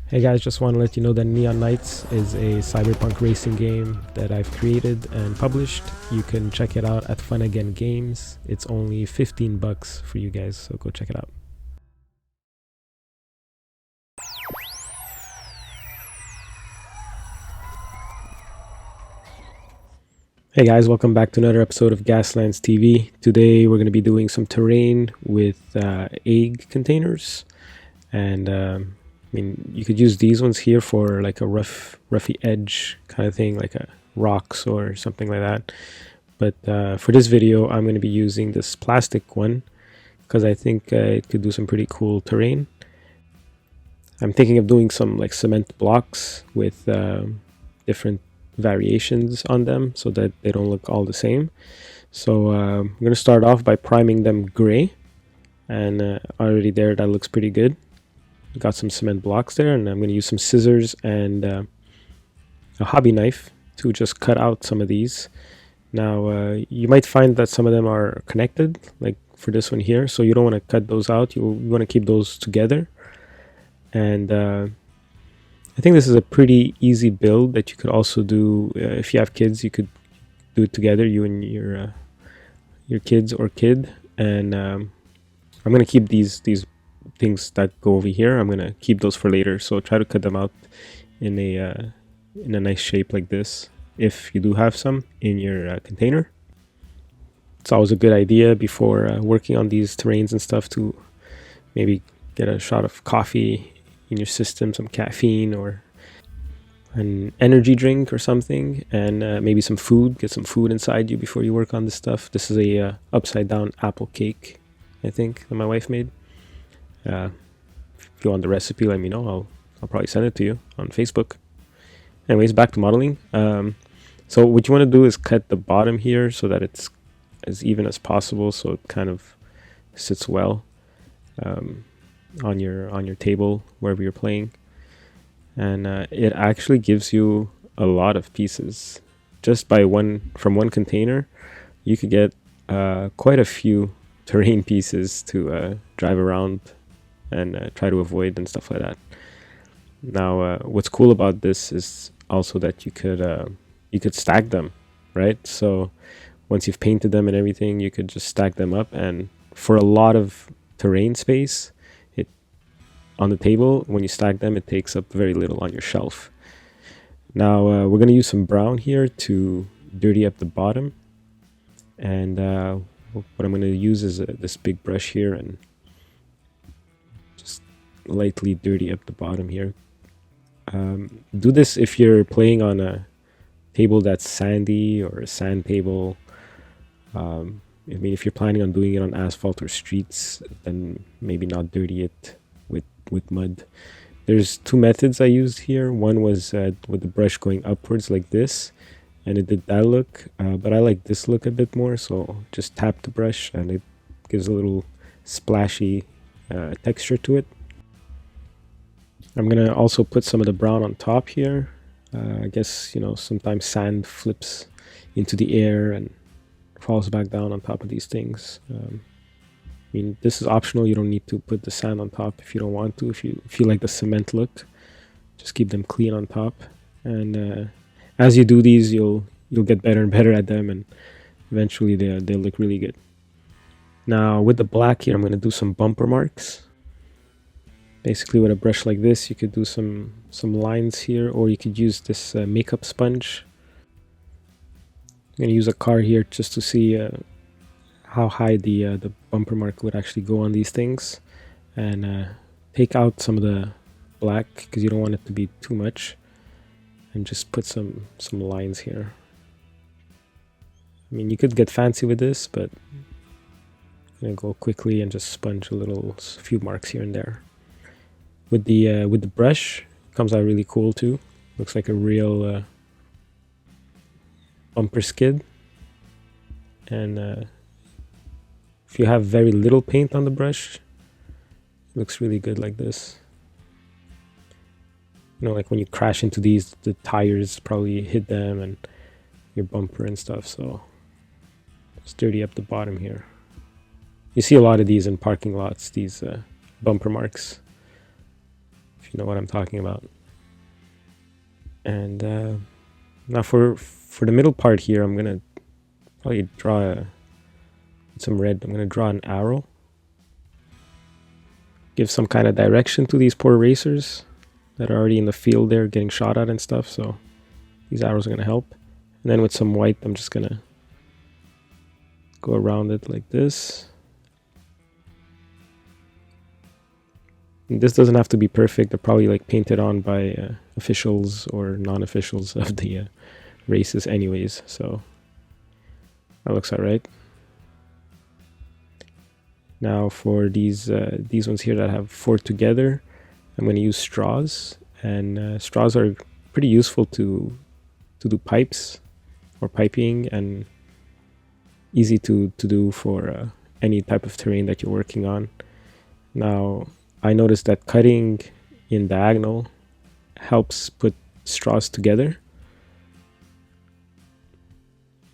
Hey guys, just want to let you know that Neon Knights is a cyberpunk racing game that I've created and published. You can check it out at Fun Again Games. It's only 15 bucks for you guys, so go check it out. Hey guys, welcome back to another episode of Gaslands TV. Today we're going to be doing some terrain with egg containers, and you could use these ones here for like a roughy edge kind of thing, like a rocks or something like that. But for this video, I'm going to be using this plastic one because I think it could do some pretty cool terrain. I'm thinking of doing some like cement blocks with different variations on them so that they don't look all the same. So I'm going to start off by priming them gray, and already there that looks pretty good. Got some cement blocks there, and I'm going to use some scissors and a hobby knife to just cut out some of these. Now you might find that some of them are connected, like for this one here, so you don't want to cut those out. You want to keep those together. And I think this is a pretty easy build that you could also do if you have kids. You could do it together, you and your kids or kid. And I'm going to keep these things that go over here. I'm going to keep those for later, so try to cut them out in a nice shape like this if you do have some in your container. It's always a good idea before working on these terrains and stuff to maybe get a shot of coffee in your system, some caffeine or an energy drink or something, and maybe some food. Get some food inside you before you work on this stuff. This is a upside down apple cake, I think, that my wife made. If you want the recipe, let me know. I'll probably send it to you on Facebook. Anyways, back to modeling. So what you want to do is cut the bottom here so that it's as even as possible, so it kind of sits well on your table wherever you're playing. And it actually gives you a lot of pieces. Just by from one container, you could get quite a few terrain pieces to drive around and try to avoid and stuff like that. Now, what's cool about this is also that you could stack them, right? So once you've painted them and everything, you could just stack them up, and for a lot of terrain space, on the table, when you stack them, it takes up very little on your shelf. Now we're going to use some brown here to dirty up the bottom, and what I'm going to use is this big brush here and just lightly dirty up the bottom here. Do this if you're playing on a table that's sandy or a sand table. If you're planning on doing it on asphalt or streets, then maybe not dirty it with mud. There's two methods I used here. One was with the brush going upwards like this, and it did that look, but I like this look a bit more, so just tap the brush and it gives a little splashy texture to it. I'm gonna also put some of the brown on top here. I guess sometimes sand flips into the air and falls back down on top of these things. This is optional. You don't need to put the sand on top if you don't want to. If you like the cement look, just keep them clean on top. And as you do these, you'll get better and better at them, and eventually they'll look really good. Now with the black here, I'm going to do some bumper marks. Basically, with a brush like this, you could do some lines here, or you could use this makeup sponge. I'm going to use a car here just to see how high the bumper mark would actually go on these things, and take out some of the black because you don't want it to be too much, and just put some lines here. You could get fancy with this, but I'm gonna go quickly and just sponge a few marks here and there. With the brush, it comes out really cool too. Looks like a real bumper skid. And if you have very little paint on the brush, it looks really good like this. Like when you crash into these, the tires probably hit them and your bumper and stuff, so just dirty up the bottom here. You see a lot of these in parking lots, these bumper marks. you know what I'm talking about. And now for the middle part here, I'm gonna probably draw some red. I'm gonna draw an arrow, give some kind of direction to these poor racers that are already in the field there getting shot at and stuff. So these arrows are gonna help. And then with some white, I'm just gonna go around it like this. And this doesn't have to be perfect. They're probably like painted on by officials or non-officials of the races anyways. So that looks alright. Now for these ones here that have four together, I'm going to use straws. And straws are pretty useful to do pipes or piping, and easy to do for any type of terrain that you're working on. Now I noticed that cutting in diagonal helps put straws together.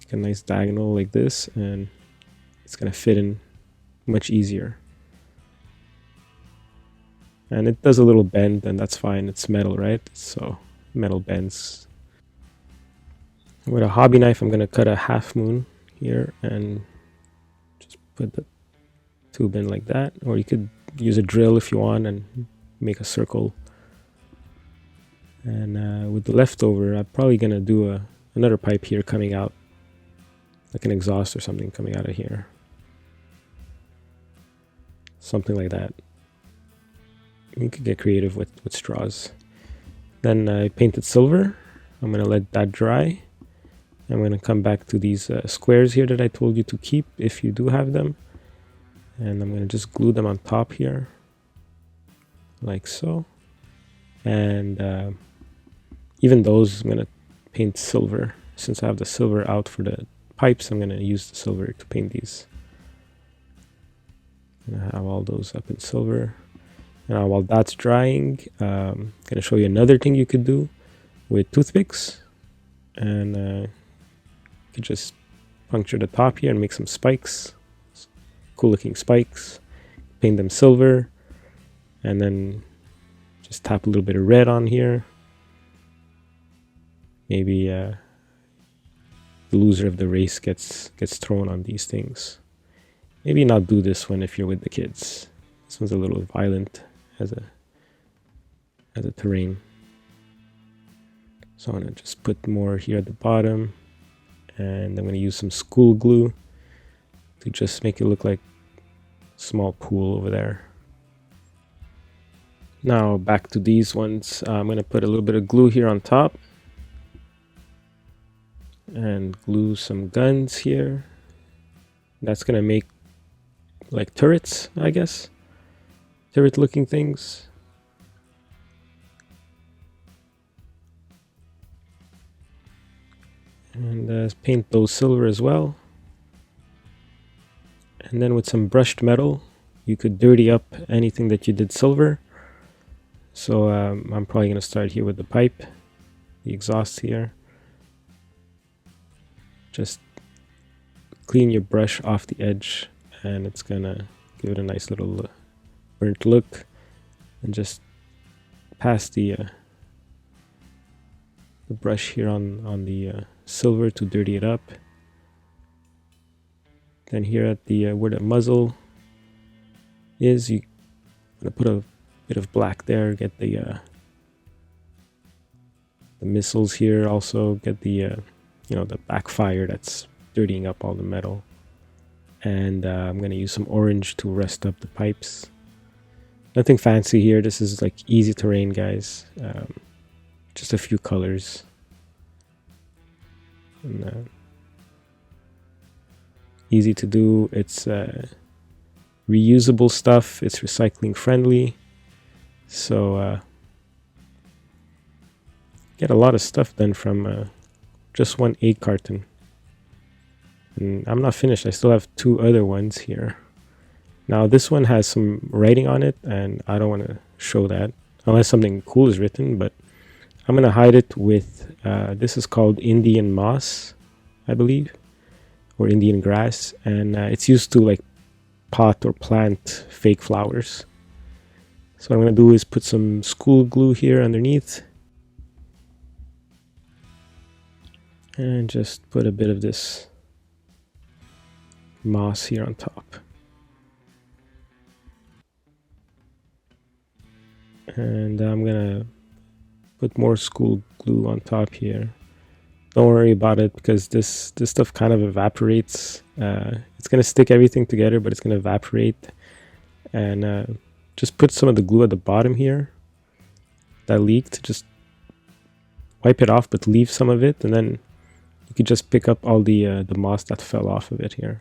Like a nice diagonal like this, and it's gonna fit in much easier. And it does a little bend, and that's fine. It's metal, right? So metal bends. With a hobby knife, I'm gonna cut a half moon here and just put the tube in like that. Or you could use a drill if you want and make a circle. And with the leftover, I'm probably gonna do another pipe here coming out, like an exhaust or something coming out of here. Something like that. You could get creative with straws. Then I painted silver. I'm gonna let that dry. I'm gonna come back to these squares here that I told you to keep if you do have them. And I'm gonna just glue them on top here, like so. And even those, I'm gonna paint silver. Since I have the silver out for the pipes, I'm gonna use the silver to paint these. I'm gonna have all those up in silver. Now while that's drying, I'm gonna show you another thing you could do with toothpicks. And you could just puncture the top here and make some spikes. Cool looking spikes. Paint them silver. And then just tap a little bit of red on here. Maybe the loser of the race gets thrown on these things. Maybe not do this one if you're with the kids. This one's a little violent as a terrain. So I'm gonna just put more here at the bottom, and I'm gonna use some school glue to just make it look like a small pool over there. Now back to these ones. I'm gonna put a little bit of glue here on top and glue some guns here. That's gonna make like turrets, I guess. Turret looking things. And paint those silver as well. And then with some brushed metal, you could dirty up anything that you did silver. So I'm probably going to start here with the pipe, the exhaust here. Just clean your brush off the edge, and it's going to give it a nice little burnt look. And just pass the brush here on the silver to dirty it up. Then here at the where the muzzle is, you're gonna put a bit of black there. Get the missiles here. Also get the the backfire that's dirtying up all the metal. And I'm gonna use some orange to rest up the pipes. Nothing fancy here. This is like easy terrain, guys. Just a few colors. And, easy to do. It's reusable stuff. It's recycling friendly. So get a lot of stuff done from just one egg carton. And I'm not finished. I still have two other ones here. Now this one has some writing on it, and I don't want to show that unless something cool is written, but I'm going to hide it with, this is called Indian moss, I believe, or Indian grass, and it's used to like pot or plant fake flowers. So what I'm going to do is put some school glue here underneath. And just put a bit of this moss here on top. And I'm going to put more school glue on top here. Don't worry about it because this stuff kind of evaporates. It's going to stick everything together, but it's going to evaporate. And just put some of the glue at the bottom here that leaked. Just wipe it off, but leave some of it, and then you could just pick up all the moss that fell off of it here,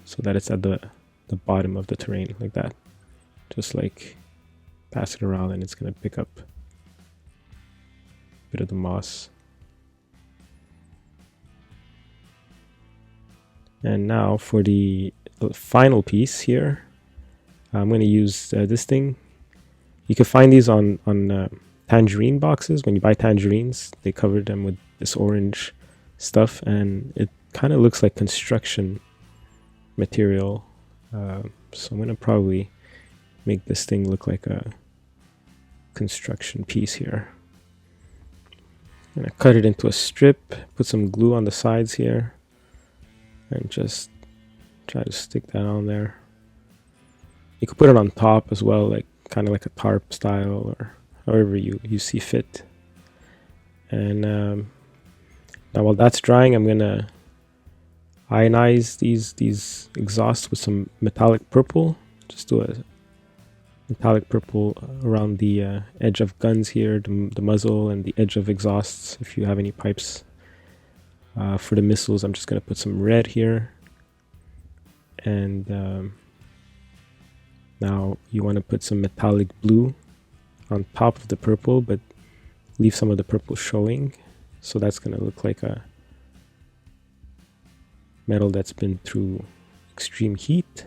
so that it's at the bottom of the terrain like that. Just like pass it around, and it's going to pick up a bit of the moss. And now for the final piece here, I'm going to use this thing. You can find these on tangerine boxes. When you buy tangerines, they cover them with this orange stuff, and it kind of looks like construction material. So I'm going to probably make this thing look like a construction piece here. I'm going to cut it into a strip, put some glue on the sides here, and just try to stick that on there. You could put it on top as well, like kind of like a tarp style, or however you see fit. And now while that's drying, I'm gonna ionize these exhausts with some metallic purple. Just do a metallic purple around the edge of guns here, the muzzle, and the edge of exhausts. If you have any pipes for the missiles, I'm just gonna put some red here. And now you want to put some metallic blue on top of the purple, but leave some of the purple showing. So that's going to look like a metal that's been through extreme heat.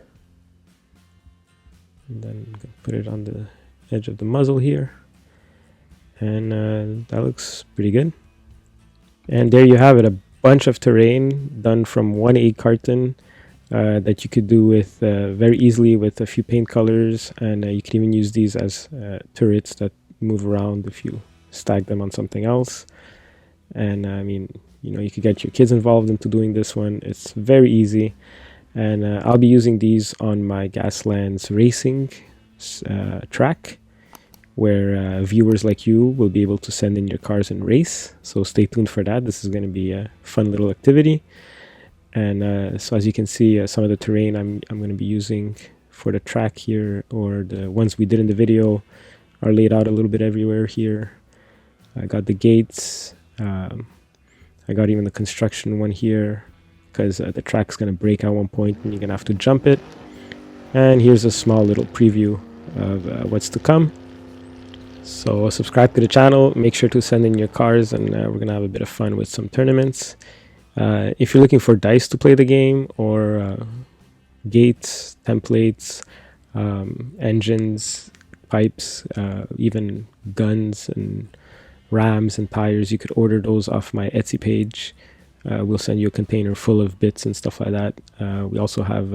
And then I'm going to put it on the edge of the muzzle here. And that looks pretty good. And there you have it, a bunch of terrain done from one egg carton. That you could do with very easily with a few paint colors, and you can even use these as turrets that move around if you stack them on something else. And I mean, you know, you could get your kids involved into doing this one. It's very easy, and I'll be using these on my Gaslands racing track, where viewers like you will be able to send in your cars and race. So stay tuned for that. This is going to be a fun little activity. And so as you can see, some of the terrain I'm going to be using for the track here, or the ones we did in the video, are laid out a little bit everywhere here. I got the gates. I got even the construction one here, because the track's going to break at one point and you're going to have to jump it. And here's a small little preview of what's to come. So subscribe to the channel, make sure to send in your cars, and we're going to have a bit of fun with some tournaments. If you're looking for dice to play the game, or gates, templates, engines, pipes, even guns and rams and tires, you could order those off my Etsy page. We'll send you a container full of bits and stuff like that. We also have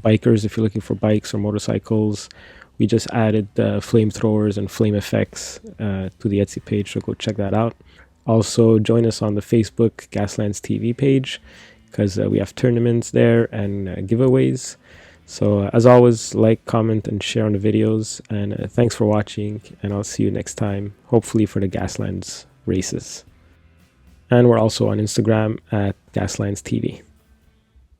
bikers if you're looking for bikes or motorcycles. We just added flamethrowers and flame effects to the Etsy page, so go check that out. Also, join us on the Facebook Gaslands TV page, because we have tournaments there and giveaways. So as always, like, comment, and share on the videos. And thanks for watching, and I'll see you next time, hopefully for the Gaslands races. And we're also on Instagram at Gaslands TV.